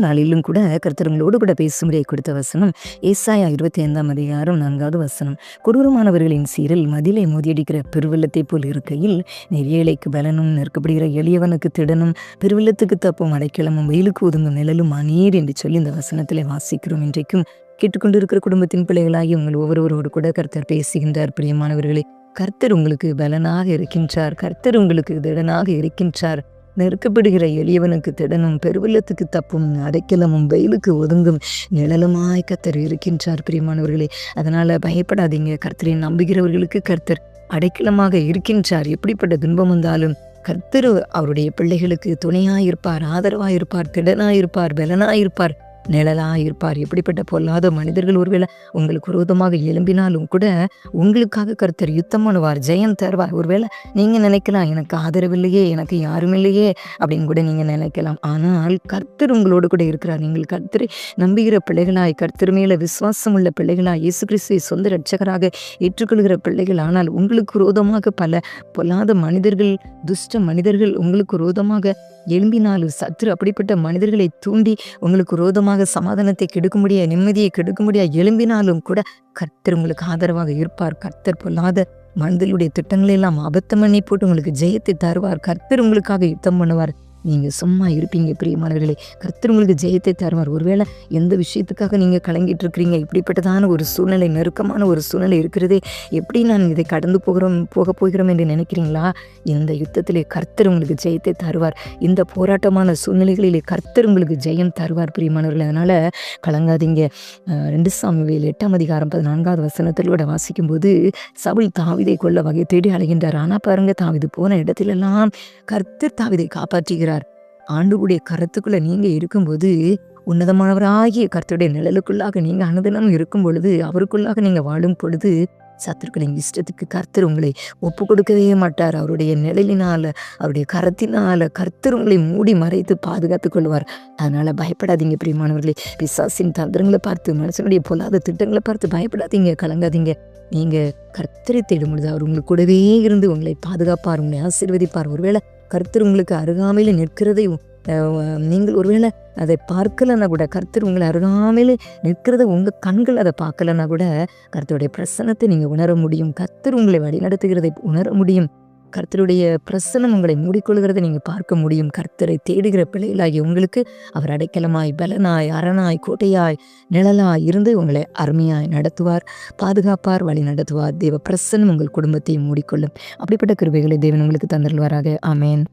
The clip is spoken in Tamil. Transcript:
நாளிலும் கூட கர்த்தர் உங்களோடு கூட பேசும்படியை கொடுத்த வசனம் ஏசாயா 25ஆம் அதிகாரம் 4வது வசனம். கொடூரமானவர்களின் சீரில் மதிலை மோதியடிக்கிற பெருவெள்ளத்தை போல் இருக்கையில் நீர் ஏழைக்கு பலனும் நெருக்கப்படுகிற எளியவனுக்கு திடனும் பெருவெள்ளத்துக்கு தப்பும் அடைக்கலமும் வெயிலுக்கு ஒதுங்கும் நிழலும் ஆனீர் என்று சொல்லி இந்த வசனத்திலே வாசிக்கிறோம். இன்றைக்கும் கேட்டுக்கொண்டிருக்கிற குடும்பத்தின் பிள்ளைகளாகி உங்கள் ஒவ்வொருவரோடு கூட கர்த்தர் பேசுகின்றார். பிரியமானவர்களே, கர்த்தர் உங்களுக்கு பலனாக இருக்கின்றார். கர்த்தர் உங்களுக்கு திடனாக இருக்கின்றார். நெருக்கப்படுகிற எளியவனுக்கு திடனும் பெருவெள்ளத்துக்கு தப்பும் அடைக்கலமும் வெயிலுக்கு ஒதுங்கும் நிழலுமாய் கர்த்தர் இருக்கின்றார். பிரியமானவர்களே, அதனால பயப்படாதீங்க. கர்த்தரை நம்புகிறவர்களுக்கு கர்த்தர் அடைக்கலமாக இருக்கின்றார். எப்படிப்பட்ட துன்பம் வந்தாலும் கர்த்தர் அவருடைய பிள்ளைகளுக்கு துணையாயிருப்பார், ஆதரவாயிருப்பார், திடனாயிருப்பார், பலனாயிருப்பார், நிழலாயிருப்பார். எப்படிப்பட்ட பொல்லாத மனிதர்கள் ஒருவேளை உங்களுக்கு விரோதமாக எழும்பினாலும் கூட உங்களுக்காக கர்த்தர் யுத்தம் பண்ணுவார், ஜெயம் தருவார். ஒருவேளை நீங்க நினைக்கலாம், எனக்கு ஆதரவில்லையே, எனக்கு யாரும் இல்லையே அப்படின்னு கூட நீங்க நினைக்கலாம். ஆனால் கர்த்தர் உங்களோடு கூட இருக்கிறார். நீங்கள் கர்த்தரை நம்புகிற பிள்ளைகளாய், கர்த்தர் மேல விசுவாசம் உள்ள பிள்ளைகளாய், இயேசு கிறிஸ்துவை சொந்த இரட்சகராக ஏற்றுக்கொள்கிற பிள்ளைகள், ஆனால் உங்களுக்கு விரோதமாக பல பொல்லாத மனிதர்கள், துஷ்ட மனிதர்கள் உங்களுக்கு விரோதமாக எழும்பினாலும், சத்துரு அப்படிப்பட்ட மனிதர்களை தூண்டி உங்களுக்கு விரோதமாக சமாதானத்தை கெடுக்க முடியாது, நிம்மதியை கெடுக்க முடியாது எழும்பினாலும் கூட கர்த்தர் உங்களுக்கு ஆதரவாக இருப்பார். கர்த்தர் பொல்லாத மனிதர்களுடைய திட்டங்களை எல்லாம் அபத்தம் பண்ணி போட்டு உங்களுக்கு ஜெயத்தை தருவார். கர்த்தர் உங்களுக்காக யுத்தம் பண்ணுவார். நீங்க சும்மா இருப்பீங்க. பிரியமானவர்களே, கர்த்தர் உங்களுக்கு ஜெயத்தை தருவார். ஒருவேளை எந்த விஷயத்துக்காக நீங்க கலங்கிட்டு இருக்கிறீங்க, இப்படிப்பட்டதான ஒரு சூழ்நிலை, நெருக்கமான ஒரு சூழ்நிலை இருக்கிறதே, எப்படி நான் இதை கடந்து போக போகிறோம் என்று நினைக்கிறீங்களா? இந்த யுத்தத்திலே கர்த்தர் உங்களுக்கு ஜெயத்தை தருவார். இந்த போராட்டமான சூழ்நிலைகளிலே கர்த்தர் உங்களுக்கு ஜெயம் தருவார். பிரியமானவர்களே, அதனால கலங்காதீங்க. 2 சாமுவேல் 8ஆம் அதிகாரம் 14வது வசனத்திலோட வாசிக்கும் போது, சவுல் தாவீதை கொல்ல வகை தேடி அலைகின்றார். ஆனா பாருங்க, தாவீது போன இடத்திலெல்லாம் கர்த்தர் தாவீதை காப்பாற்றுகிறார். ஆண்டவருடைய கரத்துக்குள்ள நீங்க இருக்கும்போது, உன்னதமானவராகிய கர்த்தருடைய நிழலுக்குள்ளாக நீங்க அனுதினம் இருக்கும் பொழுது, அவருக்குள்ளாக நீங்க வாழும் பொழுது, சத்துருக்களின் இஷ்டத்துக்கு கர்த்தர் உங்களை ஒப்பு கொடுக்கவே மாட்டார். அவருடைய நிழலினால, அவருடைய கரத்தினால கர்த்தர் உங்களை மூடி மறைத்து பாதுகாத்து கொள்வார். அதனால பயப்படாதீங்க. பிரியமானவர்களே, பிசாசின் தந்திரங்களை பார்த்து, மனுஷனுடைய பொல்லாத திட்டங்களை பார்த்து பயப்படாதீங்க, கலங்காதீங்க. நீங்க கர்த்தரை தேடும் பொழுது அவர் உங்களுக்கு கூடவே இருந்து உங்களை பாதுகாப்பார், உங்களை ஆசீர்வதிப்பார். ஒருவேளை கர்த்தர் உங்களுக்கு அருகாமையில் நிற்கிறதை நீங்கள் ஒருவேளை அதை பார்க்கலன்னா கூட, கர்த்தர் உங்களை அருகாமையில் நிற்கிறத உங்கள் கண்கள் அதை பார்க்கலன்னா கூட, கர்த்தருடைய பிரசன்னத்தை நீங்கள் உணர முடியும். கர்த்தர் உங்களை வழிநடத்துகிறதை உணர முடியும். கர்த்தருடைய பிரசன்னம் உங்களை மூடிக்கொள்கிறதை நீங்கள் பார்க்க முடியும். கர்த்தரை தேடுகிற பிள்ளைகளாகி உங்களுக்கு அவர் அடைக்கலமாய், பலனாய், அரணாய், கோட்டையாய், நிழலாய் இருந்து உங்களை அருமையாய் நடத்துவார், பாதுகாப்பார், வழி நடத்துவார். தேவ பிரசன்னம் உங்கள் குடும்பத்தை மூடிக்கொள்ளும். அப்படிப்பட்ட கிருபைகளை தேவன் உங்களுக்கு தந்தருள்வாராக. ஆமேன்.